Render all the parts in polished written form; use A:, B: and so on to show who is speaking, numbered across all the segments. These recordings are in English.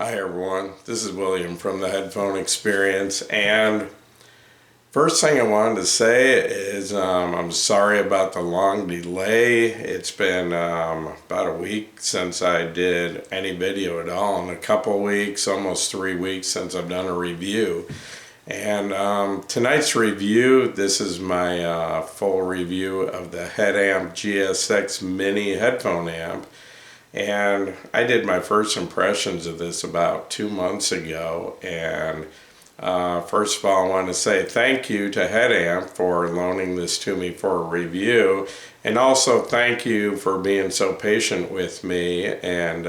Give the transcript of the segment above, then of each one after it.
A: Hi everyone, this is William from the Headphone Experience, and first thing I wanted to say is I'm sorry about the long delay. It's been about a week since I did any video at all, and a couple weeks, almost 3 weeks since I've done a review. And tonight's review, this is my full review of the HeadAmp GS-X mini headphone amp. And I did my first impressions of this about 2 months ago, and first of all I want to say thank you to HeadAmp for loaning this to me for a review, and also thank you for being so patient with me and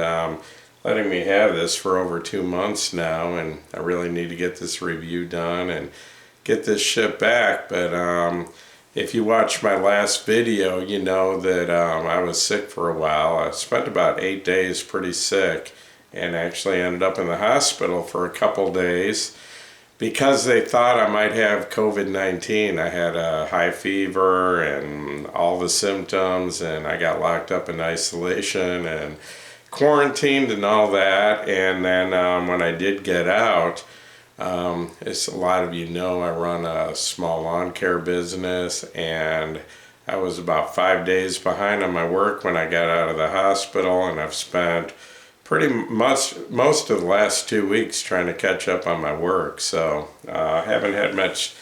A: letting me have this for over 2 months now. And I really need to get this review done and get this shipped back, but if you watched my last video, you know that I was sick for a while. I spent about 8 days pretty sick and actually ended up in the hospital for a couple days because they thought I might have COVID-19. I had a high fever and all the symptoms, and I got locked up in isolation and quarantined and all that. And then when I did get out, as a lot of you know, I run a small lawn care business, and I was about 5 days behind on my work when I got out of the hospital, and I've spent pretty much most of the last 2 weeks trying to catch up on my work. So I haven't had much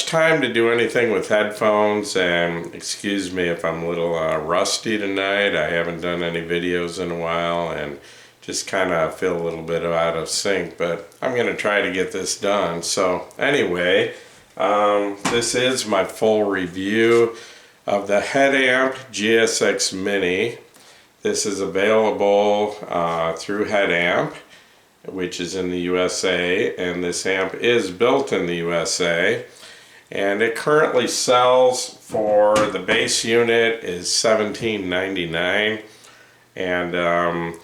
A: time to do anything with headphones, and excuse me if I'm a little rusty tonight. I haven't done any videos in a while and just kind of feel a little bit out of sync, but I'm going to try to get this done. So anyway, this is my full review of the HeadAmp GS-X Mini. This is available through HeadAmp, which is in the USA, and this amp is built in the USA. And it currently sells for, the base unit is $17.99, and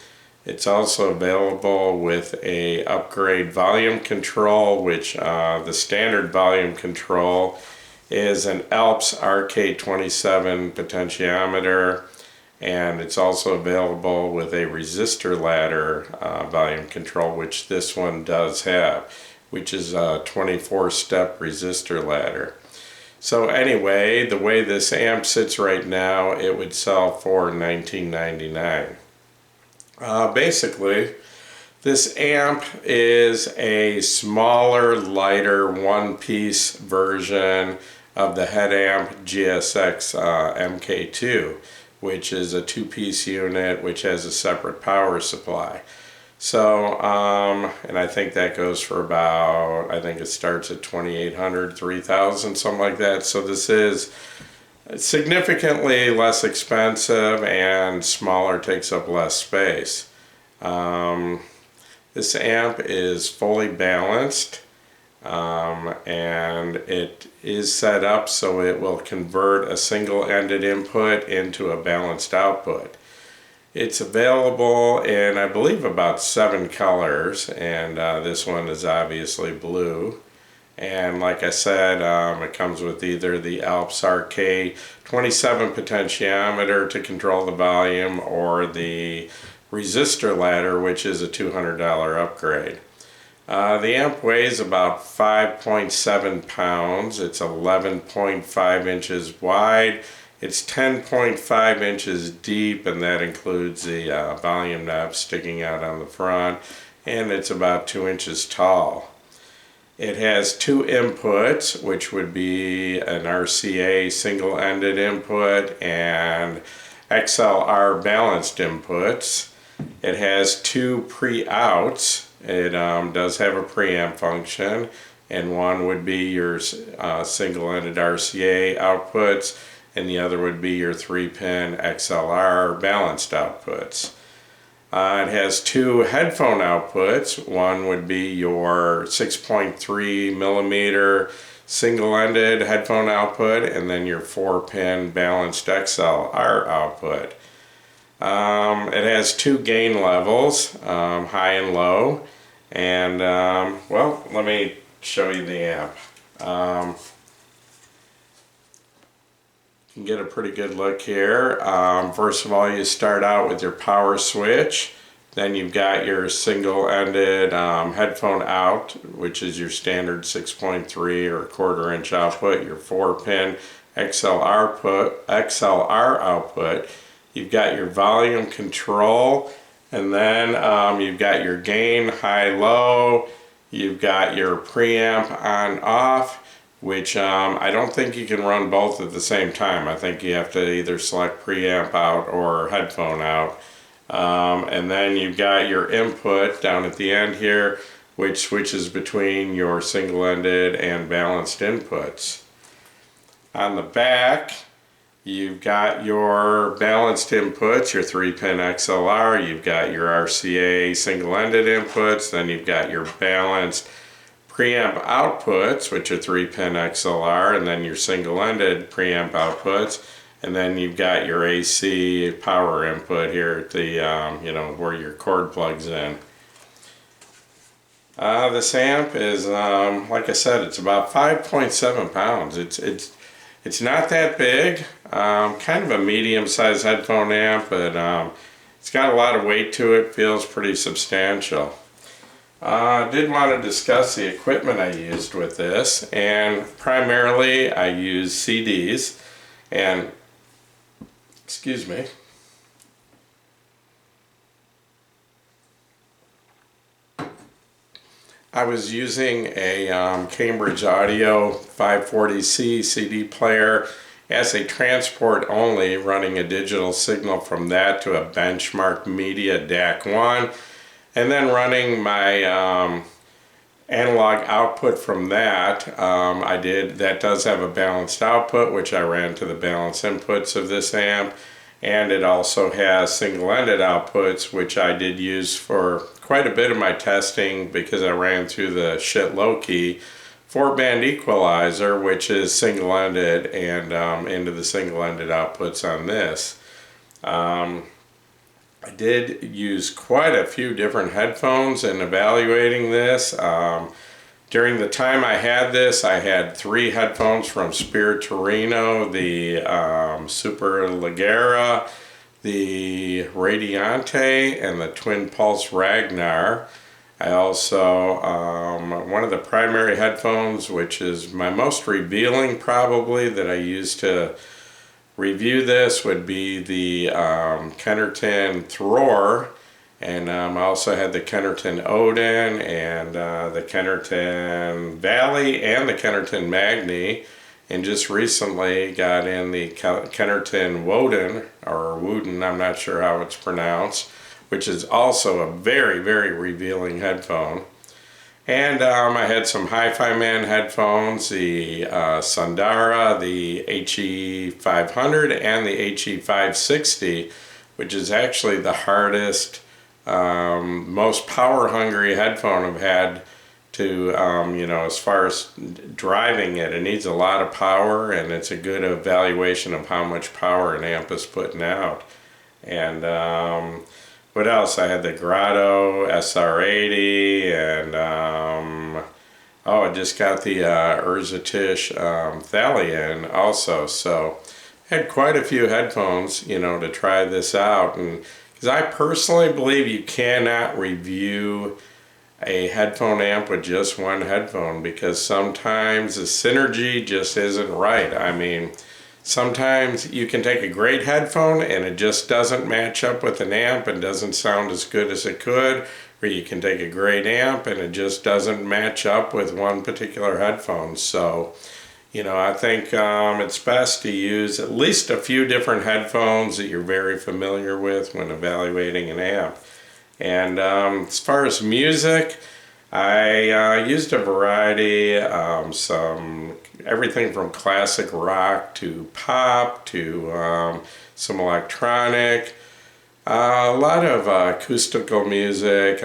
A: it's also available with a upgrade volume control, which the standard volume control is an Alps RK27 potentiometer, and it's also available with a resistor ladder volume control, which this one does have, which is a 24-step resistor ladder. So anyway, the way this amp sits right now, it would sell for $19.99. Basically, this amp is a smaller, lighter, one-piece version of the HeadAmp GS-X MK2, which is a two-piece unit which has a separate power supply. So, and I think that goes for about, I think it starts at $2,800, $3,000, something like that. So this is significantly less expensive and smaller, takes up less space. This amp is fully balanced, and it is set up so it will convert a single-ended input into a balanced output. It's available in, I believe, about 7 colors, and this one is obviously blue. And like I said, it comes with either the Alps RK27 potentiometer to control the volume, or the resistor ladder, which is a $200 upgrade. The amp weighs about 5.7 pounds. It's 11.5 inches wide. It's 10.5 inches deep, and that includes the volume knob sticking out on the front, and it's about 2 inches tall. It has 2 inputs, which would be an RCA single-ended input and XLR balanced inputs. It has 2 pre-outs. It does have a preamp function, and one would be your single-ended RCA outputs, and the other would be your 3-pin XLR balanced outputs. It has 2 headphone outputs. One would be your 6.3 millimeter single-ended headphone output, and then your 4-pin balanced XLR output. It has 2 gain levels, high and low, and well, let me show you the amp. You can get a pretty good look here. First of all, you start out with your power switch, Then you've got your single-ended headphone out, which is your standard 6.3 or 1/4 inch output, your 4-pin XLR output. You've got your volume control, and then you've got your gain high-low. You've got your preamp on-off, which I don't think you can run both at the same time. I think you have to either select preamp out or headphone out. And then you've got your input down at the end here, which switches between your single-ended and balanced inputs. On the back, you've got your balanced inputs, your 3-pin XLR, you've got your RCA single-ended inputs, then you've got your balanced preamp outputs, which are 3-pin XLR, and then your single-ended preamp outputs. And then you've got your AC power input here at the, where your cord plugs in. This amp is, like I said, it's about 5.7 pounds. It's not that big, kind of a medium-sized headphone amp, but it's got a lot of weight to it, feels pretty substantial. I did want to discuss the equipment I used with this, and primarily I use CDs, and excuse me. I was using a Cambridge Audio 540C CD player as a transport only, running a digital signal from that to a Benchmark Media DAC1, and then running my analog output from that. That does have a balanced output, which I ran to the balanced inputs of this amp, and it also has single-ended outputs, which I did use for quite a bit of my testing because I ran through the Shit Low-Key 4-band equalizer, which is single-ended, and into the single-ended outputs on this. I did use quite a few different headphones in evaluating this. During the time I had this, I had 3 headphones from Spirit Torino, the Super Ligera, the Radiante, and the Twin Pulse Ragnar. I also, one of the primary headphones, which is my most revealing probably, that I use to review this, would be the Kennerton Thror, and I also had the Kennerton Odin, and the Kennerton Valley, and the Kennerton Magni, and just recently got in the Kennerton Woden, or Wooden, I'm not sure how it's pronounced, which is also a very, very revealing headphone. And I had some Hi-Fi Man headphones, the Sundara, the HE500, and the HE560, which is actually the hardest, most power-hungry headphone I've had to, as far as driving it. It needs a lot of power, and it's a good evaluation of how much power an amp is putting out. And what else? I had the Grotto SR80, and I just got the Urzatish Thalion also. So I had quite a few headphones, to try this out, and because I personally believe you cannot review a headphone amp with just one headphone, because sometimes the synergy just isn't right. I mean, sometimes you can take a great headphone and it just doesn't match up with an amp and doesn't sound as good as it could, or you can take a great amp and it just doesn't match up with one particular headphone. So, I think it's best to use at least a few different headphones that you're very familiar with when evaluating an amp. And as far as music, I used a variety, everything from classic rock to pop to some electronic, a lot of acoustical music.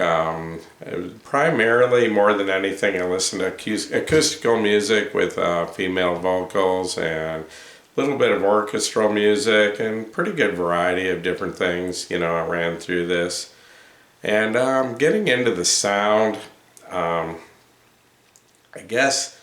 A: Primarily, more than anything, I listen to acoustical music with female vocals, and a little bit of orchestral music, and pretty good variety of different things. I ran through this. And getting into the sound, I guess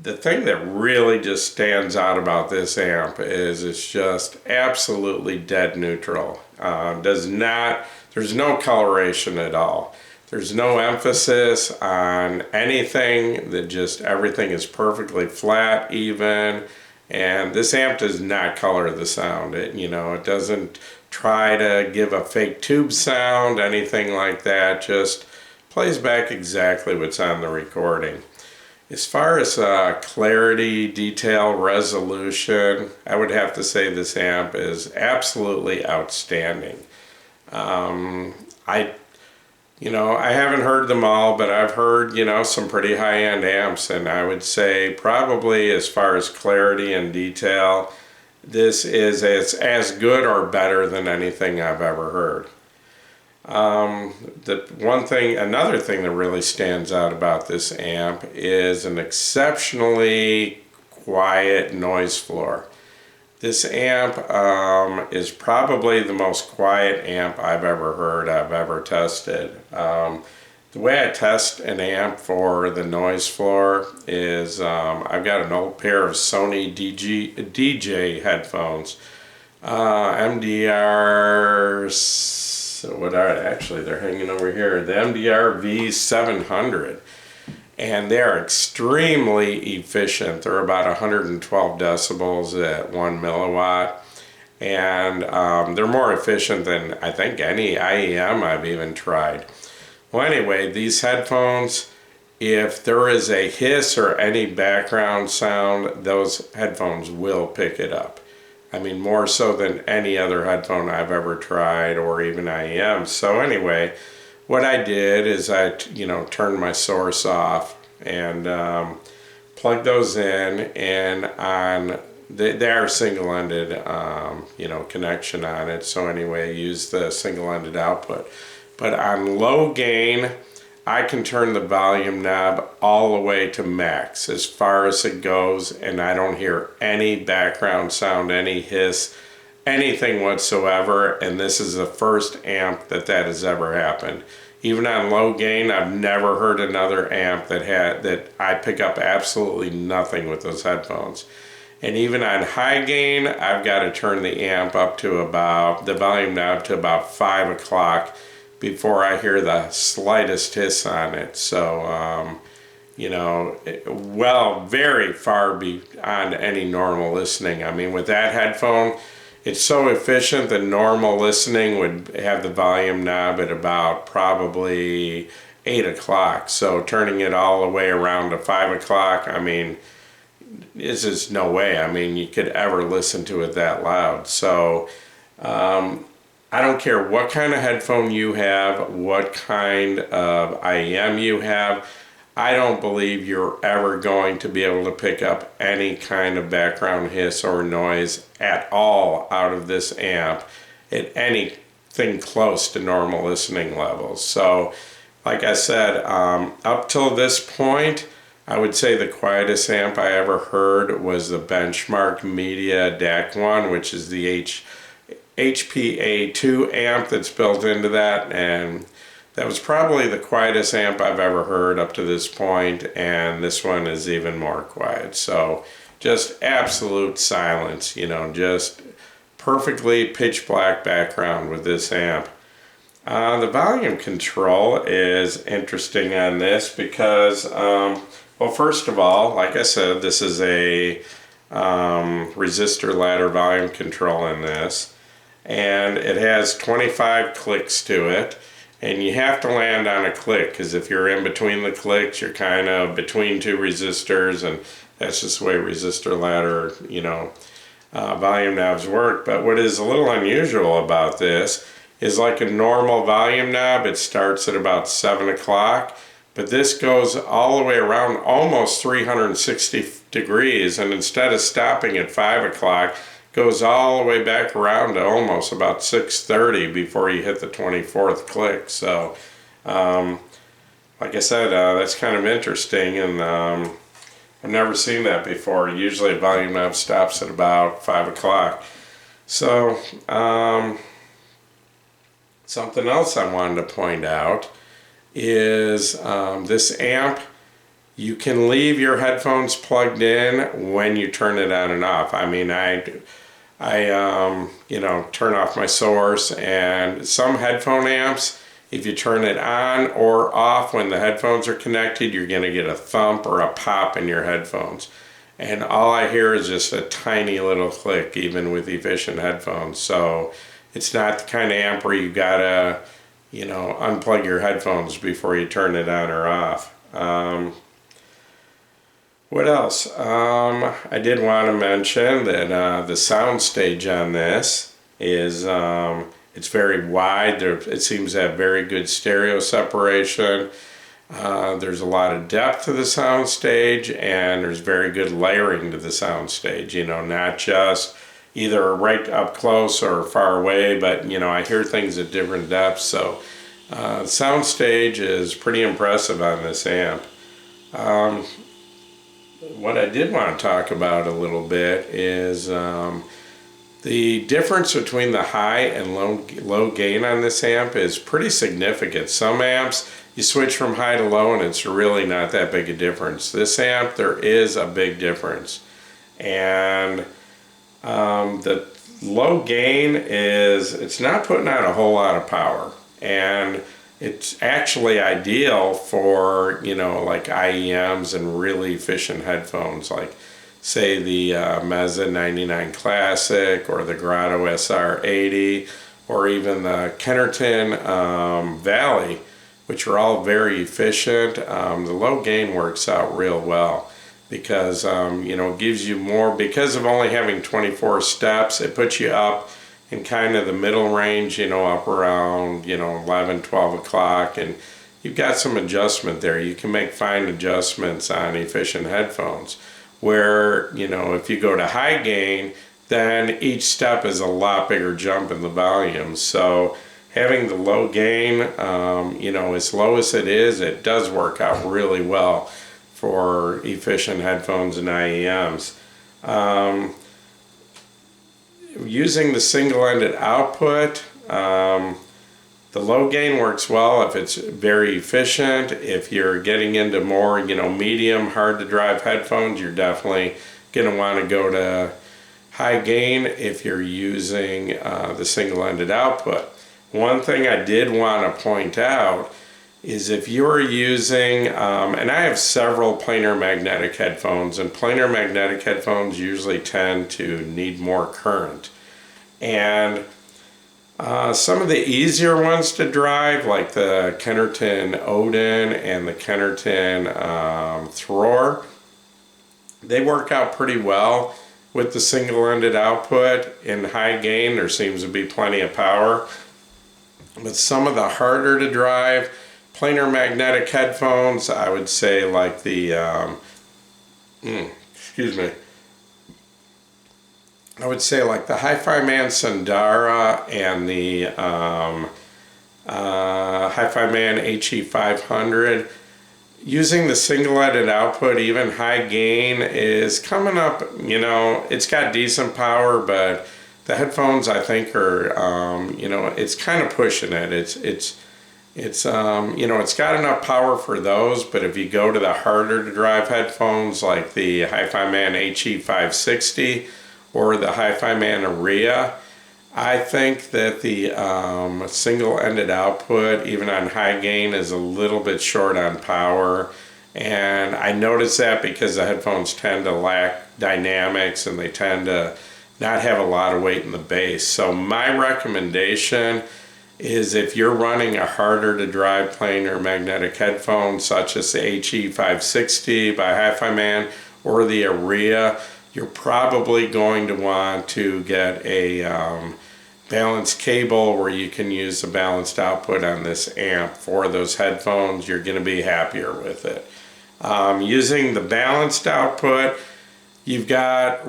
A: the thing that really just stands out about this amp is it's just absolutely dead neutral. Does not there's no coloration at all. There's no emphasis on anything, that just everything is perfectly flat, even, and this amp does not color the sound. It doesn't try to give a fake tube sound, anything like that, just plays back exactly what's on the recording. As far as clarity, detail, resolution, I would have to say this amp is absolutely outstanding. I haven't heard them all, but I've heard, some pretty high-end amps, and I would say probably as far as clarity and detail, this is as good or better than anything I've ever heard. Another thing that really stands out about this amp is an exceptionally quiet noise floor. This amp is probably the most quiet amp I've ever heard, I've ever tested. The way I test an amp for the noise floor is I've got an old pair of Sony DJ headphones, MDR, so what are they? Actually, they're hanging over here, the MDR V700. And they're extremely efficient. They're about 112 decibels at 1 milliwatt. And they're more efficient than I think any IEM I've even tried. Well, anyway, these headphones, if there is a hiss or any background sound, those headphones will pick it up. I mean, more so than any other headphone I've ever tried, or even IEM. So anyway, what I did is I, turned my source off and plugged those in, and they are single-ended, connection on it. So anyway, I used the single-ended output. But on low gain, I can turn the volume knob all the way to max, as far as it goes, and I don't hear any background sound, any hiss, anything whatsoever. And this is the first amp that has ever happened. Even on low gain, I've never heard another amp that I pick up absolutely nothing with those headphones. And even on high gain, I've got to turn the amp up to about, the volume knob to about 5 o'clock before I hear the slightest hiss on it. So, very far beyond any normal listening. I mean, with that headphone, it's so efficient that normal listening would have the volume knob at about probably 8 o'clock. So turning it all the way around to 5 o'clock, I mean, this is no way. I mean, you could ever listen to it that loud. So I don't care what kind of headphone you have, what kind of IEM you have. I don't believe you're ever going to be able to pick up any kind of background hiss or noise at all out of this amp at anything close to normal listening levels. So, like I said, up till this point, I would say the quietest amp I ever heard was the Benchmark Media DAC1, which is the HPA2 amp that's built into that, and that was probably the quietest amp I've ever heard up to this point, and this one is even more quiet. So just absolute silence, just perfectly pitch black background with this amp. The volume control is interesting on this because, well, first of all, like I said, this is a resistor ladder volume control in this, and it has 25 clicks to it. And you have to land on a click, because if you're in between the clicks, you're kind of between two resistors, and that's just the way resistor ladder, volume knobs work. But what is a little unusual about this is, like a normal volume knob, it starts at about 7 o'clock, but this goes all the way around almost 360 degrees, and instead of stopping at 5 o'clock, goes all the way back around to almost about 6:30 before you hit the 24th click. So, like I said, that's kind of interesting, and I've never seen that before. Usually a volume knob stops at about 5 o'clock. So, something else I wanted to point out is this amp, you can leave your headphones plugged in when you turn it on and off. I mean, I you know, turn off my source. And some headphone amps, if you turn it on or off when the headphones are connected, you're going to get a thump or a pop in your headphones. And all I hear is just a tiny little click, even with efficient headphones. So it's not the kind of amp where you gotta, you know, unplug your headphones before you turn it on or off. What else? I did want to mention that the Soundstage on this is it's very wide. It seems to have very good stereo separation. There's a lot of depth to the Soundstage, and there's very good layering to the Soundstage. You know, not just either right up close or far away, but you know, I hear things at different depths. So Soundstage is pretty impressive on this amp. What I did want to talk about a little bit is the difference between the high and low gain on this amp is pretty significant. Some amps, you switch from high to low and it's really not that big a difference. This amp, there is a big difference. And the low gain is, it's not putting out a whole lot of power. And it's actually ideal for, you know, like IEMs and really efficient headphones, like say the Meza 99 Classic or the Grotto SR80 or even the Kennerton Valley, which are all very efficient. The low gain works out real well because, you know, it gives you more, because of only having 24 steps, it puts you up in kind of the middle range, you know, up around, you know, 11, 12 o'clock, and you've got some adjustment there. You can make fine adjustments on efficient headphones, where, you know, if you go to high gain, then each step is a lot bigger jump in the volume. So having the low gain, you know, as low as it is, it does work out really well for efficient headphones and IEMs. Using the single-ended output, the low gain works well if it's very efficient. If you're getting into more, you know, medium, hard to drive headphones, you're definitely going to want to go to high gain if you're using the single-ended output. One thing I did want to point out is if you're using, and I have several planar magnetic headphones, and planar magnetic headphones usually tend to need more current. And some of the easier ones to drive, like the Kennerton Odin and the Kennerton Thror, they work out pretty well with the single-ended output. In high gain, there seems to be plenty of power. But some of the harder to drive planar magnetic headphones, I would say like the, excuse me, I would say like the Hi-Fi Man Sundara and the Hi-Fi Man HE500, using the single-ended output, even high gain, is coming up, you know, it's got decent power, but the headphones, I think, are, you know, it's kind of pushing it. It's you know, it's got enough power for those, but if you go to the harder to drive headphones like the Hi-Fi Man HE560 or the Hi-Fi Man Aria, I think that the single-ended output, even on high gain, is a little bit short on power. And I notice that because the headphones tend to lack dynamics and they tend to not have a lot of weight in the bass. So my recommendation is, if you're running a harder to drive planar magnetic headphone such as the HE560 by Hi-Fi Man or the Aria, you're probably going to want to get a balanced cable where you can use the balanced output on this amp for those headphones. You're going to be happier with it. Using the balanced output, you've got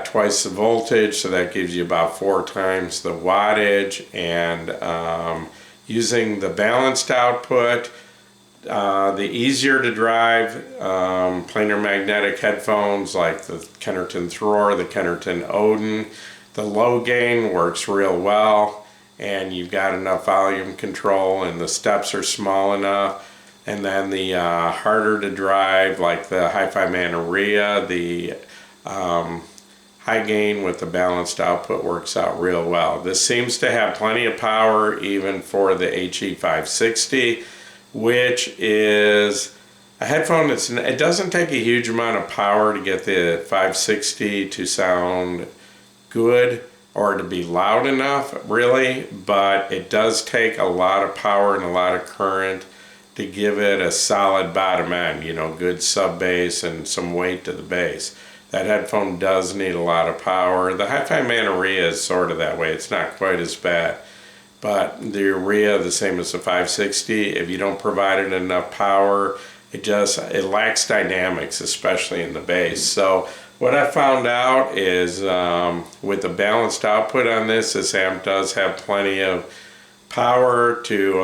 A: twice the voltage, so that gives you about 4 times the wattage. And using the balanced output, the easier to drive planar magnetic headphones like the Kennerton Thror, the Kennerton Odin, the low gain works real well, and you've got enough volume control and the steps are small enough. And then the harder to drive, like the Hi-Fi Man Aria, the high gain with the balanced output works out real well. This seems to have plenty of power even for the HE560, which is a headphone it doesn't take a huge amount of power to get the 560 to sound good or to be loud enough, really, but it does take a lot of power and a lot of current to give it a solid bottom end, you know, good sub bass and some weight to the bass. That headphone does need a lot of power. The Hi-Fi Man Aria is sort of that way. It's not quite as bad. But the Aria, the same as the 560, if you don't provide it enough power, it lacks dynamics, especially in the bass. So what I found out is with the balanced output on this amp does have plenty of power to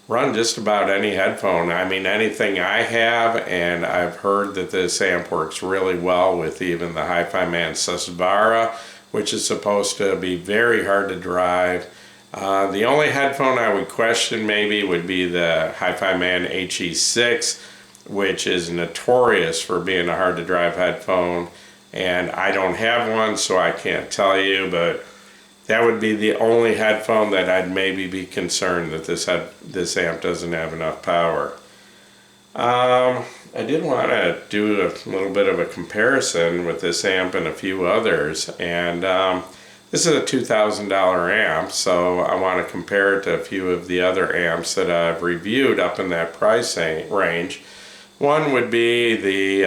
A: run just about any headphone. I mean, anything I have, and I've heard that this amp works really well with even the Hi-Fi Man Sesvara, which is supposed to be very hard to drive. The only headphone I would question maybe would be the Hi-Fi Man HE6, which is notorious for being a hard to drive headphone, and I don't have one, so I can't tell you, but that would be the only headphone that I'd maybe be concerned that this amp doesn't have enough power. I did want to do a little bit of a comparison with this amp and a few others, and this is a $2,000 amp, so I want to compare it to a few of the other amps that I've reviewed up in that price range. One would be the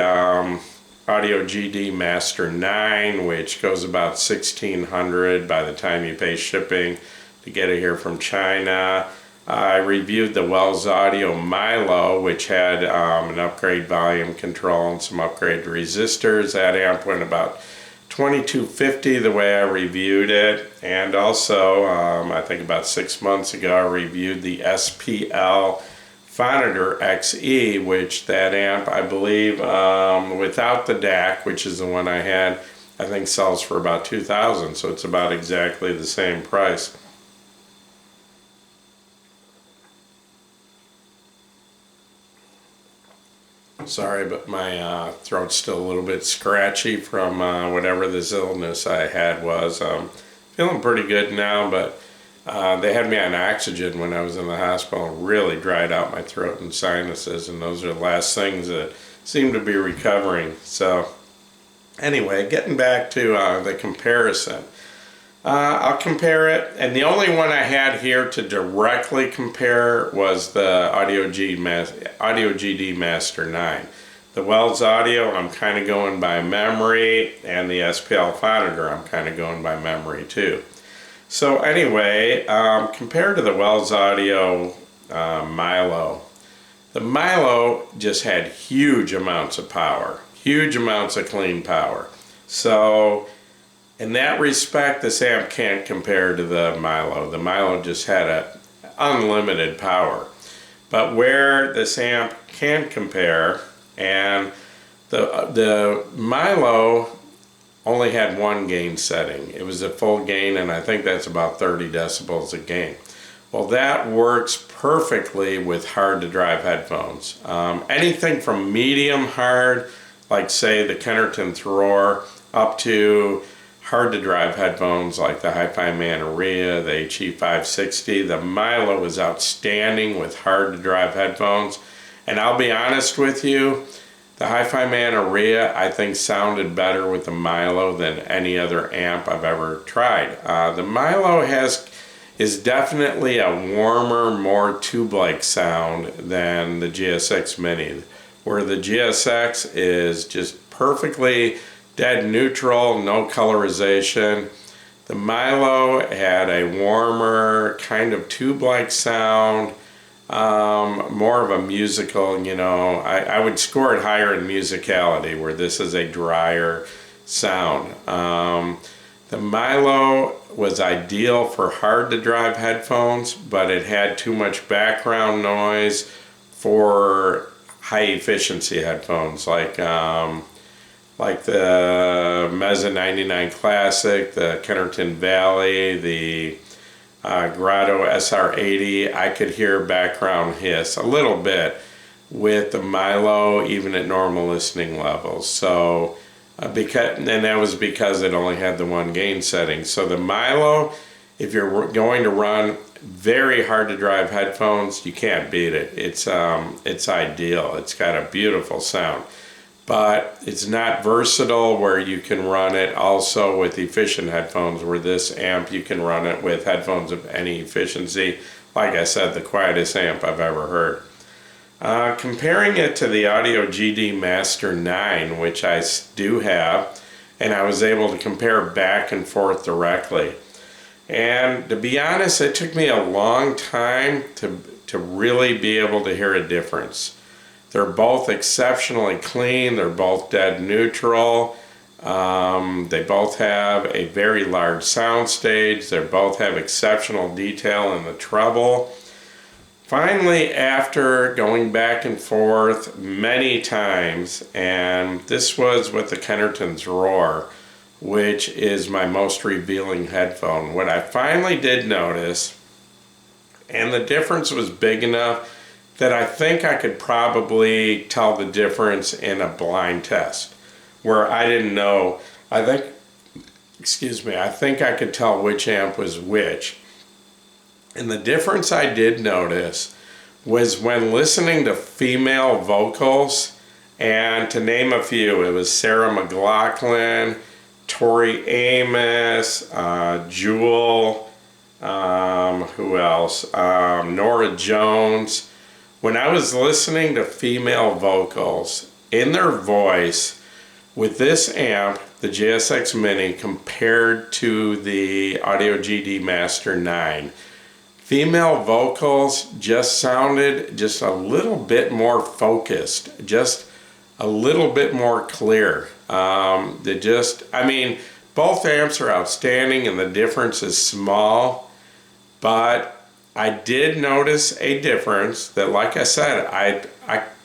A: Audio GD Master 9, which goes about $1,600 by the time you pay shipping to get it here from China. I reviewed the Wells Audio Milo, which had an upgrade volume control and some upgrade resistors. That amp went about $2,250 the way I reviewed it. And also, I think about 6 months ago, I reviewed the SPL Finder XE, which that amp, I believe, without the DAC, which is the one I had, I think sells for about $2,000, so it's about exactly the same price. Sorry, but my throat's still a little bit scratchy from whatever this illness I had was. Feeling pretty good now, but they had me on oxygen when I was in the hospital and really dried out my throat and sinuses, and those are the last things that seem to be recovering. So anyway, getting back to the comparison. I'll compare it, and the only one I had here to directly compare was the Audio GD Master 9. The Wells Audio, I'm kind of going by memory, and the SPL Finder, I'm kind of going by memory too. So anyway, compared to the Wells Audio Milo, the Milo just had huge amounts of power, huge amounts of clean power. So in that respect, this amp can't compare to the Milo. The Milo just had unlimited power. But where this amp can compare, and the Milo only had one gain setting. It was a full gain, and I think that's about 30 decibels a gain. Well, that works perfectly with hard to drive headphones. Anything from medium hard, like say the Kennerton Thror, up to hard to drive headphones like the Hi-Fi Man Aria, the HE560. The Milo is outstanding with hard to drive headphones. And I'll be honest with you, the Hi-Fi Man Aria I think sounded better with the Milo than any other amp I've ever tried. The Milo is definitely a warmer, more tube-like sound than the GS-X Mini, where the GS-X is just perfectly dead neutral, no colorization. The Milo had a warmer, kind of tube-like sound, more of a musical, you know, I would score it higher in musicality, where this is a drier sound. The Milo was ideal for hard to drive headphones, but it had too much background noise for high efficiency headphones like the Meza 99 Classic, the Kennerton Valley, the Grotto SR80. I could hear background hiss a little bit with the Milo, even at normal listening levels. So and that was because it only had the one gain setting. So the Milo, if you're going to run very hard to drive headphones, you can't beat it. It's ideal. It's got a beautiful sound, but it's not versatile where you can run it also with efficient headphones, where this amp you can run it with headphones of any efficiency. Like I said, the quietest amp I've ever heard. Comparing it to the Audio GD Master 9, which I do have, and I was able to compare back and forth directly. And to be honest, it took me a long time to really be able to hear a difference. They're both exceptionally clean, they're both dead neutral, they both have a very large soundstage, they both have exceptional detail in the treble. Finally, after going back and forth many times, and this was with the Kennerton's Roar, which is my most revealing headphone, what I finally did notice, and the difference was big enough that I think I could probably tell the difference in a blind test, where I didn't know, I think I could tell which amp was which. And the difference I did notice was when listening to female vocals, and to name a few, it was Sarah McLachlan, Tori Amos, Jewel, who else? Nora Jones. When I was listening to female vocals in their voice with this amp, the GS-X Mini, compared to the Audio GD Master 9, female vocals just sounded just a little bit more focused, just a little bit more clear. Both amps are outstanding and the difference is small, but I did notice a difference that, like I said, I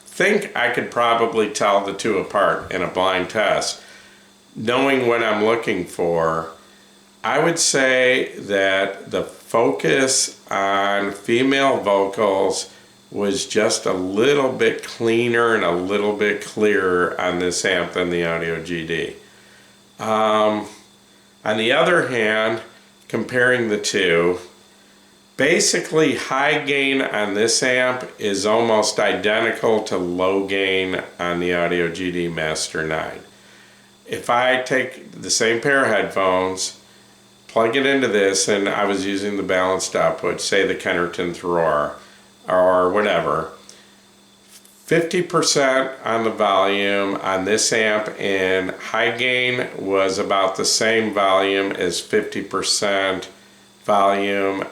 A: think I could probably tell the two apart in a blind test. Knowing what I'm looking for, I would say that the focus on female vocals was just a little bit cleaner and a little bit clearer on this amp than the Audio GD. On the other hand, comparing the two, basically high gain on this amp is almost identical to low gain on the Audio GD Master 9. If I take the same pair of headphones, plug it into this, and I was using the balanced output, say the Kennerton's Roar or whatever, 50% on the volume on this amp in high gain was about the same volume as 50% volume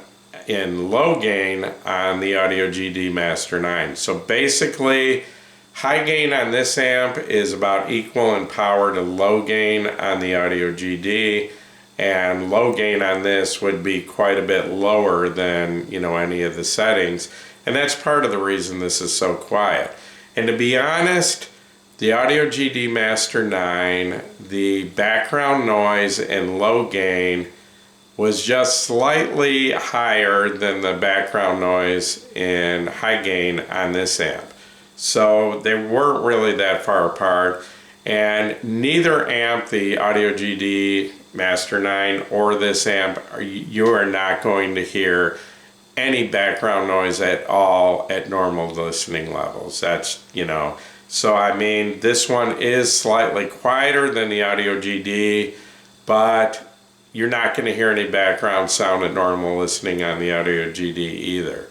A: in low gain on the Audio GD Master 9. So basically, high gain on this amp is about equal in power to low gain on the Audio GD, and low gain on this would be quite a bit lower than, any of the settings. And that's part of the reason this is so quiet. And to be honest, the Audio GD Master 9, the background noise in low gain was just slightly higher than the background noise in high gain on this amp. So they weren't really that far apart. And neither amp, the Audio GD Master 9 or this amp, you are not going to hear any background noise at all at normal listening levels. That's, so this one is slightly quieter than the Audio GD, but you're not going to hear any background sound at normal listening on the Audio GD either.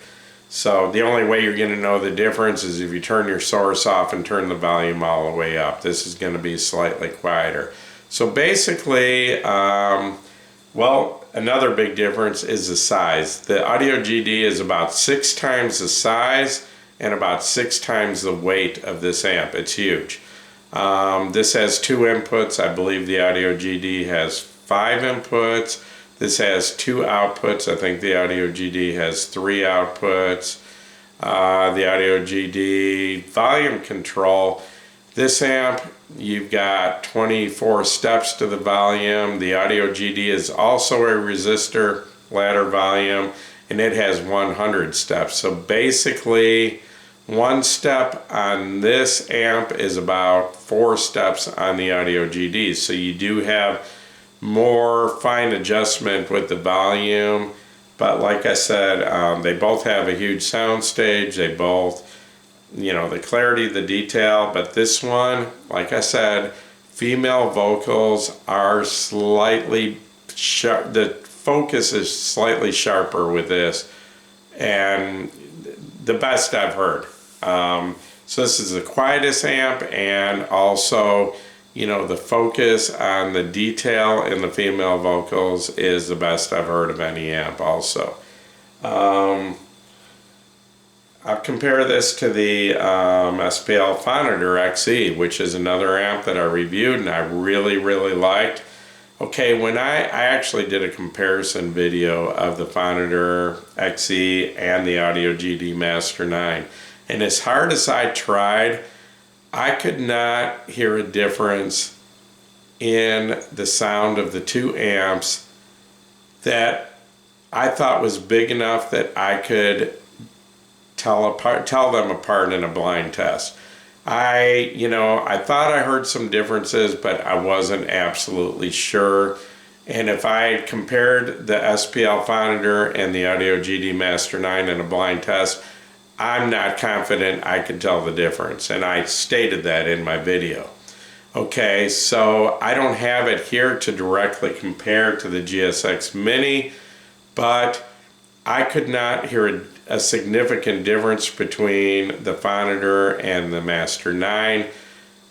A: So the only way you're going to know the difference is if you turn your source off and turn the volume all the way up. This is going to be slightly quieter. So basically, another big difference is the size. The Audio GD is about 6 times the size and about 6 times the weight of this amp. It's huge. This has 2 inputs. I believe the Audio GD has 5 inputs. This has 2 outputs. I think the Audio GD has 3 outputs. The Audio GD volume control. This amp, you've got 24 steps to the volume. The Audio GD is also a resistor ladder volume, and it has 100 steps. So basically, 1 step on this amp is about 4 steps on the Audio GD. So you do have more fine adjustment with the volume, but like I said, they both have a huge soundstage. They both, you know, the clarity, the detail, but this one, like I said, female vocals are slightly sharp. The focus is slightly sharper with this, and the best I've heard. So this is the quietest amp, and also, you know, the focus on the detail in the female vocals is the best I've heard of any amp also. I'll compare this to the SPL Finder XE, which is another amp that I reviewed and I really liked. Okay, when I actually did a comparison video of the Finder XE and the Audio GD Master 9, and as hard as I tried, I could not hear a difference in the sound of the two amps that I thought was big enough that I could tell them apart in a blind test. I thought I heard some differences, but I wasn't absolutely sure. And if I had compared the SPL Finder and the Audio GD Master 9 in a blind test, I'm not confident I could tell the difference, and I stated that in my video. Okay, so I don't have it here to directly compare to the GS-X Mini, but I could not hear a significant difference between the Finder and the Master 9.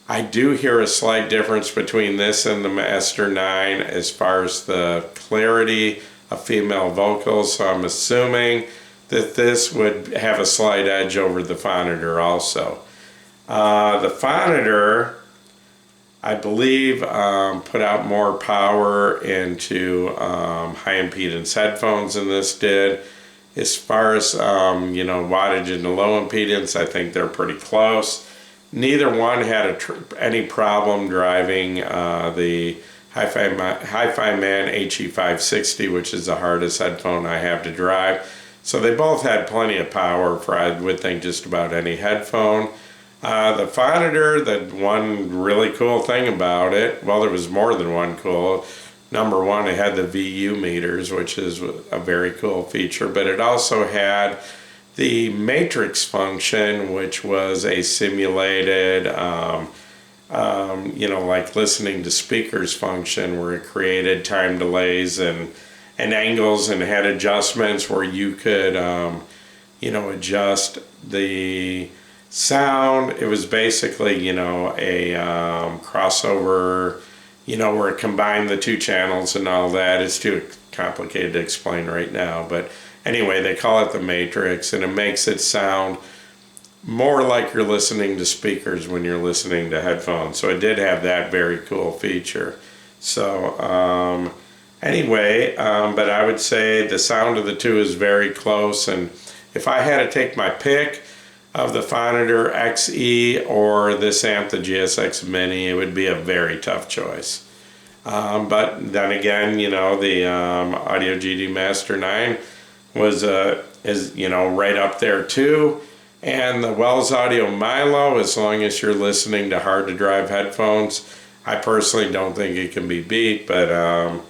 A: I do hear a slight difference between this and the Master 9 as far as the clarity of female vocals, so I'm assuming that this would have a slight edge over the Finder also. The Finder, I believe, put out more power into high impedance headphones than this did. As far as wattage and low impedance, I think they're pretty close. Neither one had any problem driving the Hi-Fi Man HE560, which is the hardest headphone I have to drive. So they both had plenty of power for, I would think, just about any headphone. The Finder, the one really cool thing about it, well, there was more than one cool. Number one, it had the VU meters, which is a very cool feature, but it also had the matrix function, which was a simulated, like listening to speakers function, where it created time delays and angles and had adjustments where you could, adjust the sound. It was basically, a crossover, where it combined the two channels and all that. It's too complicated to explain right now, but anyway, they call it the matrix, and it makes it sound more like you're listening to speakers when you're listening to headphones. So it did have that very cool feature. So but I would say the sound of the two is very close, and if I had to take my pick of the Finder XE or this amp, the GS-X Mini, it would be a very tough choice. But then again, the Audio GD Master 9 is right up there too, and the Wells Audio Milo, as long as you're listening to hard to drive headphones, I personally don't think it can be beat, but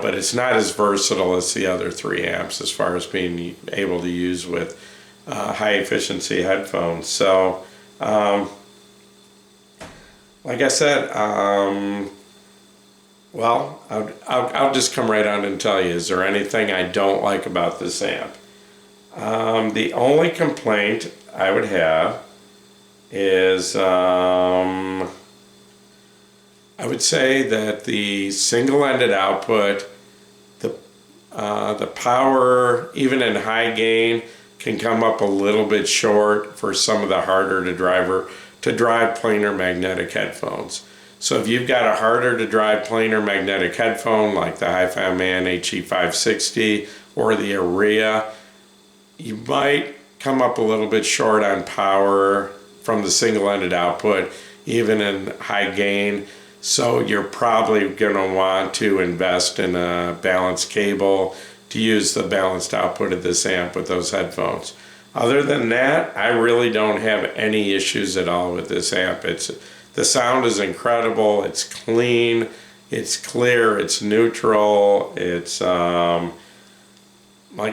A: but it's not as versatile as the other three amps as far as being able to use with high efficiency headphones. So like I said, I'll just come right on and tell you, is there anything I don't like about this amp? The only complaint I would have is I would say that the single-ended output, the power, even in high gain, can come up a little bit short for some of the harder to drive planar magnetic headphones. So if you've got a harder to drive planar magnetic headphone like the Hi-Fi Man HE560 or the Aria, you might come up a little bit short on power from the single-ended output, even in high gain. So you're probably going to want to invest in a balanced cable to use the balanced output of this amp with those headphones. Other than that, I really don't have any issues at all with this amp. The sound is incredible. It's clean, it's clear, it's neutral. It's like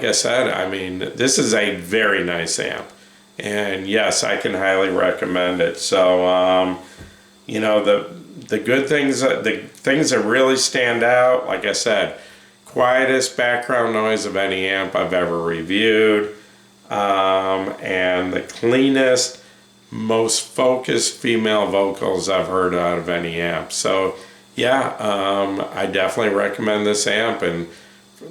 A: I said, I mean, this is a very nice amp, and yes, I can highly recommend it. So you know, the good things, the things that really stand out, like I said, quietest background noise of any amp I've ever reviewed, and the cleanest, most focused female vocals I've heard out of any amp. So yeah, I definitely recommend this amp. And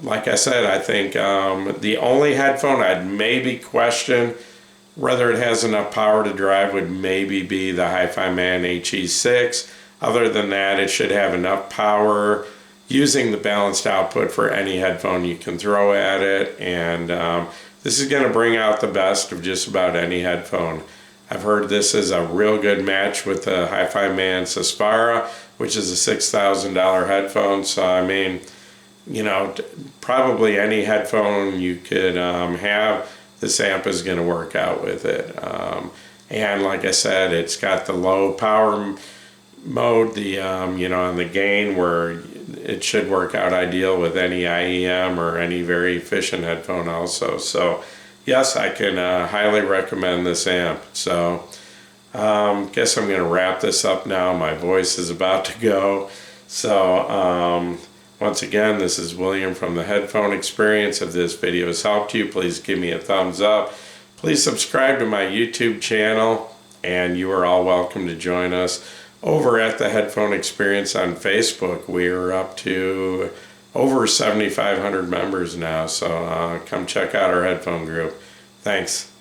A: like I said, I think the only headphone I'd maybe question whether it has enough power to drive would maybe be the Hi-Fi Man HE6. Other than that, it should have enough power using the balanced output for any headphone you can throw at it. And this is going to bring out the best of just about any headphone. I've heard this is a real good match with the Hi-Fi Man Saspara, which is a $6,000 headphone. So I mean, you know, probably any headphone you could have, this amp is going to work out with it. And like I said, it's got the low power mode, the you know, on the gain, where it should work out ideal with any IEM or any very efficient headphone also. So yes, I can highly recommend this amp. So guess I'm going to wrap this up now. My voice is about to go. So once again, this is William from the Headphone Experience. If this video has helped you, please give me a thumbs up. Please subscribe to my YouTube channel, and you are all welcome to join us over at the Headphone Experience on Facebook. We are up to over 7,500 members now, so come check out our headphone group. Thanks.